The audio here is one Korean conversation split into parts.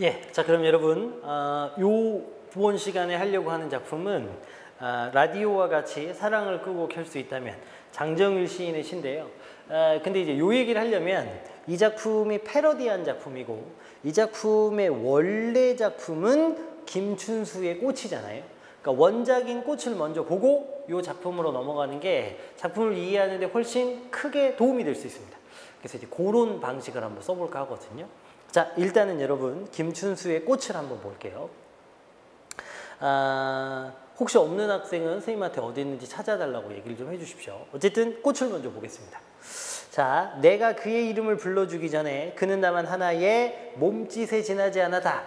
예, 자 그럼 여러분 요 부원 시간에 하려고 하는 작품은 라디오와 같이 사랑을 끄고 켤 수 있다면 장정일 시인의 시인데요. 근데 이제 요 얘기를 하려면 이 작품이 패러디한 작품이고 이 작품의 원래 작품은 김춘수의 꽃이잖아요. 그러니까 원작인 꽃을 먼저 보고 요 작품으로 넘어가는 게 작품을 이해하는 데 훨씬 크게 도움이 될 수 있습니다. 그래서 이제 그런 방식을 한번 써볼까 하거든요. 자, 일단은 여러분 김춘수의 꽃을 한번 볼게요. 혹시 없는 학생은 선생님한테 어디 있는지 찾아달라고 얘기를 좀 해주십시오. 어쨌든 꽃을 먼저 보겠습니다. 자, 내가 그의 이름을 불러주기 전에 그는 다만 하나의 몸짓에 지나지 않았다.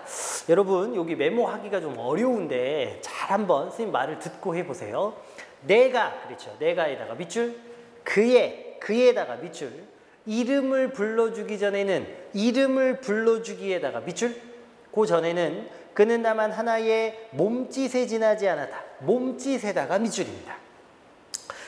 여러분 여기 메모하기가 좀 어려운데 잘 한번 선생님 말을 듣고 해보세요. 내가, 그렇죠. 내가에다가 밑줄, 그에다가 밑줄, 이름을 불러주기 전에는 이름을 불러주기에다가 밑줄, 그 전에는 그는 다만 하나의 몸짓에 지나지 않았다. 몸짓에다가 밑줄입니다.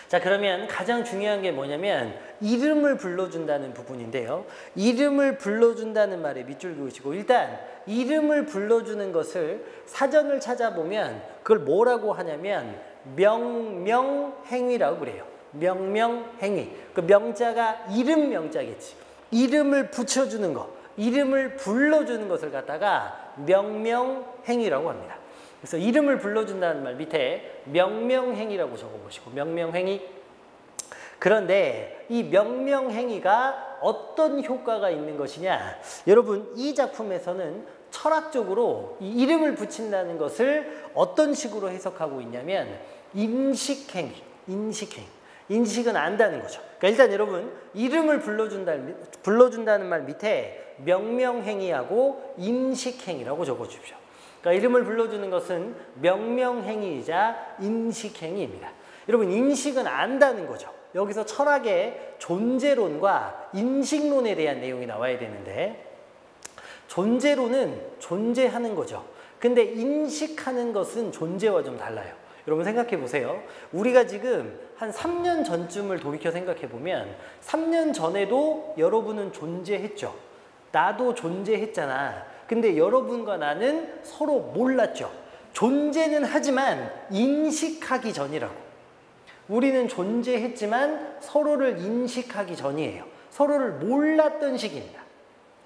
자, 그러면 가장 중요한 게 뭐냐면 이름을 불러준다는 부분인데요. 이름을 불러준다는 말에 밑줄 그으시고 일단 이름을 불러주는 것을 사전을 찾아보면 그걸 뭐라고 하냐면 명명행위라고 그래요. 명명행위. 그 명자가 이름 명자겠지. 이름을 붙여주는 거, 이름을 불러주는 것을 갖다가 명명행위라고 합니다. 그래서 이름을 불러준다는 말 밑에 명명행위라고 적어보시고 명명행위. 그런데 이 명명행위가 어떤 효과가 있는 것이냐. 여러분 이 작품에서는 철학적으로 이 이름을 붙인다는 것을 어떤 식으로 해석하고 있냐면 인식행위, 인식행위. 인식은 안다는 거죠. 그러니까 일단 여러분 이름을 불러준다는 말 밑에 명명행위하고 인식행위라고 적어주십시오. 그러니까 이름을 불러주는 것은 명명행위이자 인식행위입니다. 여러분 인식은 안다는 거죠. 여기서 철학의 존재론과 인식론에 대한 내용이 나와야 되는데 존재론은 존재하는 거죠. 근데 인식하는 것은 존재와 좀 달라요. 여러분 생각해 보세요. 우리가 지금 한 3년 전쯤을 돌이켜 생각해 보면 3년 전에도 여러분은 존재했죠. 나도 존재했잖아. 근데 여러분과 나는 서로 몰랐죠. 존재는 하지만 인식하기 전이라고. 우리는 존재했지만 서로를 인식하기 전이에요. 서로를 몰랐던 시기입니다.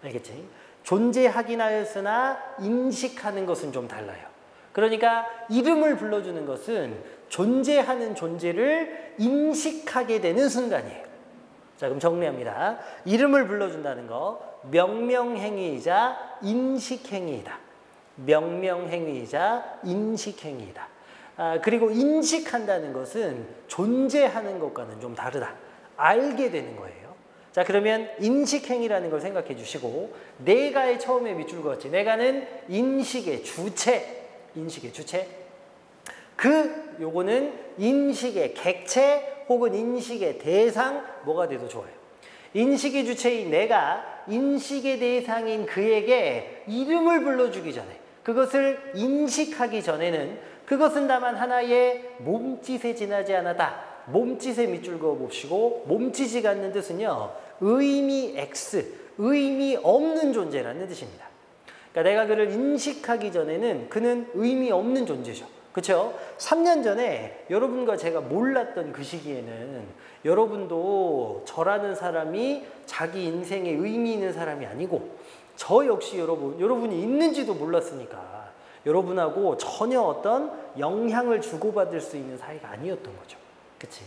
알겠지? 존재하긴 하였으나 인식하는 것은 좀 달라요. 그러니까 이름을 불러주는 것은 존재하는 존재를 인식하게 되는 순간이에요. 자, 그럼 정리합니다. 이름을 불러준다는 거 명명행위이자 인식행위이다. 명명행위이자 인식행위이다. 그리고 인식한다는 것은 존재하는 것과는 좀 다르다. 알게 되는 거예요. 자, 그러면 인식행위라는 걸 생각해 주시고 내가의 처음에 밑줄 그었지. 내가는 인식의 주체. 인식의 주체. 요거는 인식의 객체 혹은 인식의 대상 뭐가 돼도 좋아요. 인식의 주체인 내가 인식의 대상인 그에게 이름을 불러주기 전에 그것을 인식하기 전에는 그것은 다만 하나의 몸짓에 지나지 않았다. 몸짓에 밑줄 그어봅시고 몸짓이 갖는 뜻은요. 의미 X, 의미 없는 존재라는 뜻입니다. 그러니까 내가 그를 인식하기 전에는 그는 의미 없는 존재죠. 그렇죠? 3년 전에 여러분과 제가 몰랐던 그 시기에는 여러분도 저라는 사람이 자기 인생에 의미 있는 사람이 아니고 저 역시 여러분이 있는지도 몰랐으니까 여러분하고 전혀 어떤 영향을 주고받을 수 있는 사이가 아니었던 거죠. 그치?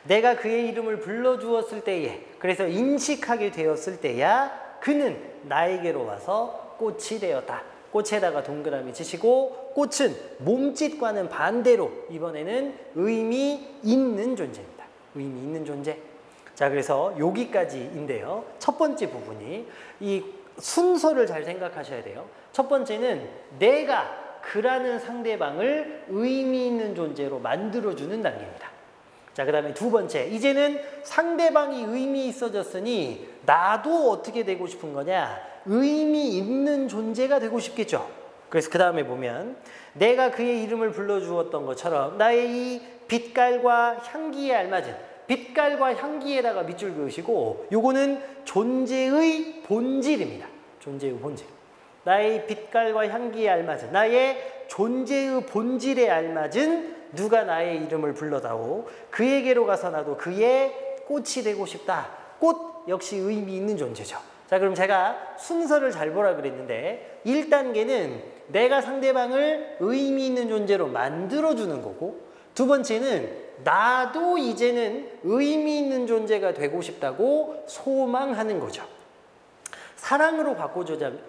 내가 그의 이름을 불러주었을 때에 그래서 인식하게 되었을 때야 그는 나에게로 와서 꽃이 되었다. 꽃에다가 동그라미 치시고 꽃은 몸짓과는 반대로 이번에는 의미 있는 존재입니다. 의미 있는 존재. 자, 그래서 여기까지인데요. 첫 번째 부분이 이 순서를 잘 생각하셔야 돼요. 첫 번째는 내가 그라는 상대방을 의미 있는 존재로 만들어주는 단계입니다. 자, 그 다음에 두 번째, 이제는 상대방이 의미 있어졌으니 나도 어떻게 되고 싶은 거냐? 의미 있는 존재가 되고 싶겠죠. 그래서 그 다음에 보면 내가 그의 이름을 불러주었던 것처럼 나의 이 빛깔과 향기에 알맞은 빛깔과 향기에다가 밑줄 그으시고 요거는 존재의 본질입니다. 존재의 본질. 나의 빛깔과 향기에 알맞은, 나의 존재의 본질에 알맞은 누가 나의 이름을 불러다오. 그에게로 가서 나도 그의 꽃이 되고 싶다. 꽃 역시 의미 있는 존재죠. 자, 그럼 제가 순서를 잘 보라 그랬는데 1단계는 내가 상대방을 의미 있는 존재로 만들어주는 거고, 두 번째는 나도 이제는 의미 있는 존재가 되고 싶다고 소망하는 거죠. 사랑으로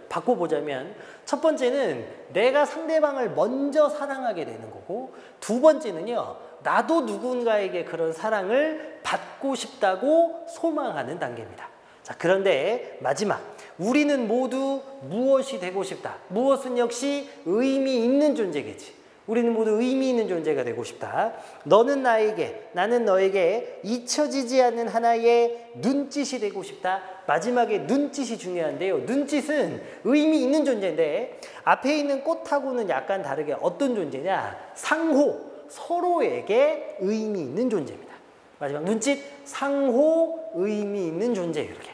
바꿔보자면 첫 번째는 내가 상대방을 먼저 사랑하게 되는 거고, 두 번째는요, 나도 누군가에게 그런 사랑을 받고 싶다고 소망하는 단계입니다. 자, 그런데 마지막, 우리는 모두 무엇이 되고 싶다. 무엇은 역시 의미 있는 존재겠지. 우리는 모두 의미 있는 존재가 되고 싶다. 너는 나에게, 나는 너에게 잊혀지지 않는 하나의 눈짓이 되고 싶다. 마지막에 눈짓이 중요한데요. 눈짓은 의미 있는 존재인데 앞에 있는 꽃하고는 약간 다르게 어떤 존재냐? 상호, 서로에게 의미 있는 존재입니다. 마지막 눈짓, 상호 의미 있는 존재. 이렇게.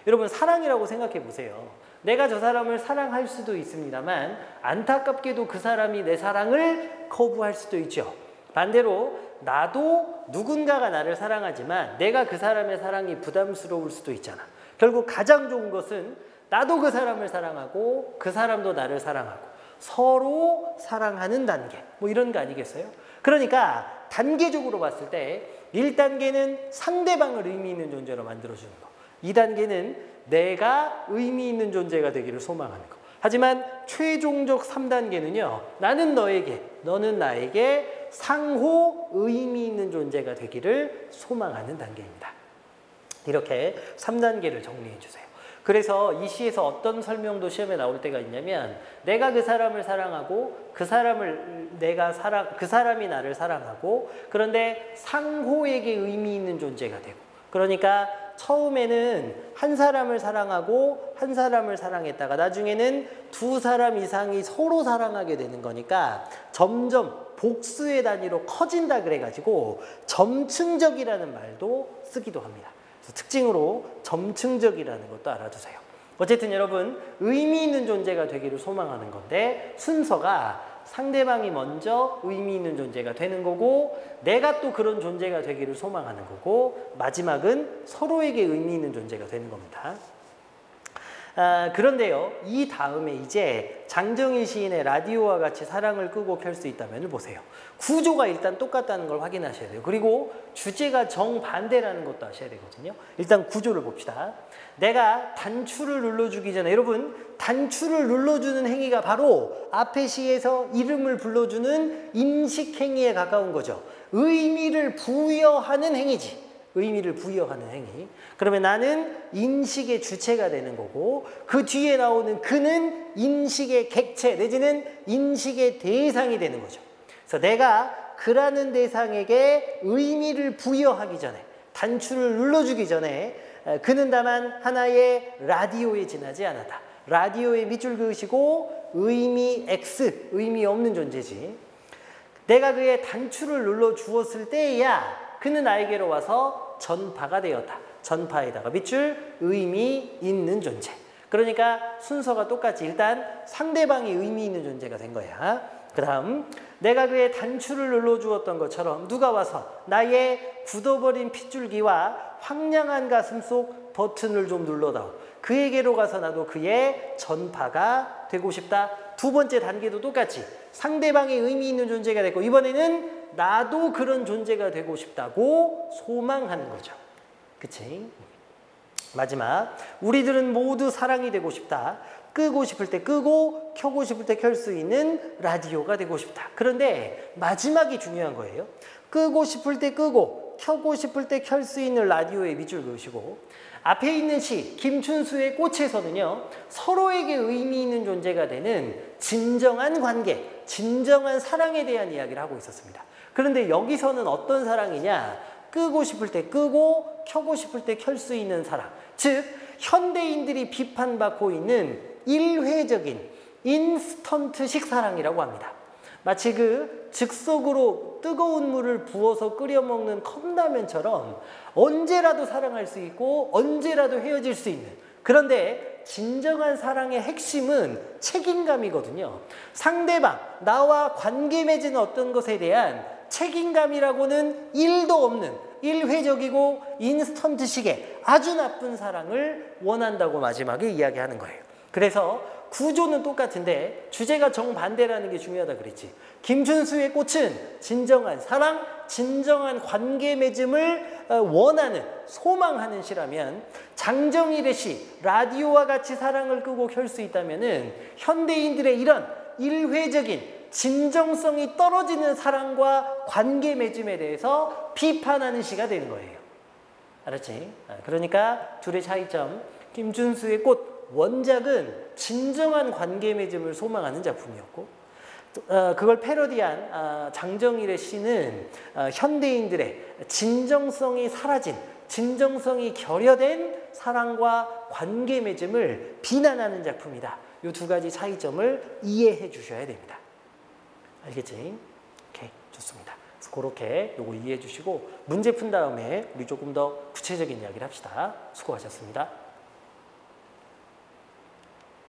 여러분, 사랑이라고 생각해 보세요. 내가 저 사람을 사랑할 수도 있습니다만 안타깝게도 그 사람이 내 사랑을 거부할 수도 있죠. 반대로 나도 누군가가 나를 사랑하지만 내가 그 사람의 사랑이 부담스러울 수도 있잖아. 결국 가장 좋은 것은 나도 그 사람을 사랑하고 그 사람도 나를 사랑하고 서로 사랑하는 단계, 뭐 이런 거 아니겠어요? 그러니까 단계적으로 봤을 때 1단계는 상대방을 의미 있는 존재로 만들어주는 거, 2단계는 내가 의미 있는 존재가 되기를 소망하는 것. 하지만 최종적 3단계는요. 나는 너에게, 너는 나에게 상호 의미 있는 존재가 되기를 소망하는 단계입니다. 이렇게 3단계를 정리해 주세요. 그래서 이 시에서 어떤 설명도 시험에 나올 때가 있냐면 내가 그 사람을 사랑하고 그 사람이 나를 사랑하고, 그런데 상호에게 의미 있는 존재가 되고, 그러니까 처음에는 한 사람을 사랑하고 한 사람을 사랑했다가 나중에는 두 사람 이상이 서로 사랑하게 되는 거니까 점점 복수의 단위로 커진다 그래가지고 점층적이라는 말도 쓰기도 합니다. 그래서 특징으로 점층적이라는 것도 알아두세요. 어쨌든 여러분, 의미 있는 존재가 되기를 소망하는 건데 순서가 상대방이 먼저 의미 있는 존재가 되는 거고, 내가 또 그런 존재가 되기를 소망하는 거고, 마지막은 서로에게 의미 있는 존재가 되는 겁니다. 그런데요, 이 다음에 이제 장정희 시인의 라디오와 같이 사랑을 끄고 켤 수 있다면을 보세요. 구조가 일단 똑같다는 걸 확인하셔야 돼요. 그리고 주제가 정반대라는 것도 아셔야 되거든요. 일단 구조를 봅시다. 내가 단추를 눌러주기 전에, 여러분, 단추를 눌러주는 행위가 바로 앞에 시에서 이름을 불러주는 인식행위에 가까운 거죠. 의미를 부여하는 행위지. 의미를 부여하는 행위. 그러면 나는 인식의 주체가 되는 거고, 그 뒤에 나오는 그는 인식의 객체 내지는 인식의 대상이 되는 거죠. 그래서 내가 그라는 대상에게 의미를 부여하기 전에, 단추를 눌러주기 전에 그는 다만 하나의 라디오에 지나지 않았다. 라디오에 밑줄 그으시고 의미 X, 의미 없는 존재지. 내가 그의 단추를 눌러주었을 때야 그는 나에게로 와서 전파가 되었다. 전파에다가 밑줄 의미 있는 존재. 그러니까 순서가 똑같이 일단 상대방이 의미 있는 존재가 된 거야. 그 다음 내가 그의 단추를 눌러주었던 것처럼 누가 와서 나의 굳어버린 핏줄기와 황량한 가슴 속 버튼을 좀 눌러다오. 그에게로 가서 나도 그의 전파가 되고 싶다. 두 번째 단계도 똑같이 상대방이 의미 있는 존재가 됐고, 이번에는 나도 그런 존재가 되고 싶다고 소망하는 거죠. 그치? 마지막, 우리들은 모두 사랑이 되고 싶다. 끄고 싶을 때 끄고 켜고 싶을 때 켤 수 있는 라디오가 되고 싶다. 그런데 마지막이 중요한 거예요. 끄고 싶을 때 끄고 켜고 싶을 때 켤 수 있는 라디오에 밑줄 그으시고, 앞에 있는 시 김춘수의 꽃에서는요, 서로에게 의미 있는 존재가 되는 진정한 관계, 진정한 사랑에 대한 이야기를 하고 있었습니다. 그런데 여기서는 어떤 사랑이냐? 끄고 싶을 때 끄고 켜고 싶을 때 켤 수 있는 사랑. 즉 현대인들이 비판받고 있는 일회적인 인스턴트식 사랑이라고 합니다. 마치 그 즉석으로 뜨거운 물을 부어서 끓여 먹는 컵라면처럼 언제라도 사랑할 수 있고 언제라도 헤어질 수 있는 그런데 진정한 사랑의 핵심은 책임감이거든요. 상대방, 나와 관계 맺은 어떤 것에 대한 책임감이라고는 1도 없는 일회적이고 인스턴트식의 아주 나쁜 사랑을 원한다고 마지막에 이야기하는 거예요. 그래서 구조는 똑같은데 주제가 정반대라는 게 중요하다 그랬지. 김춘수의 꽃은 진정한 사랑, 진정한 관계 맺음을 원하는, 소망하는 시라면, 장정일의 시, 라디오와 같이 사랑을 끄고 켤 수 있다면은 현대인들의 이런 일회적인 진정성이 떨어지는 사랑과 관계 맺음에 대해서 비판하는 시가 되는 거예요. 알았지? 그러니까 둘의 차이점, 김춘수의 꽃 원작은 진정한 관계 맺음을 소망하는 작품이었고, 그걸 패러디한 장정일의 시는 현대인들의 진정성이 사라진, 진정성이 결여된 사랑과 관계 맺음을 비난하는 작품이다. 이 두 가지 차이점을 이해해 주셔야 됩니다. 알겠지? 오케이, 좋습니다. 그래서 그렇게 요거 이해해 주시고 문제 푼 다음에 우리 조금 더 구체적인 이야기를 합시다. 수고하셨습니다.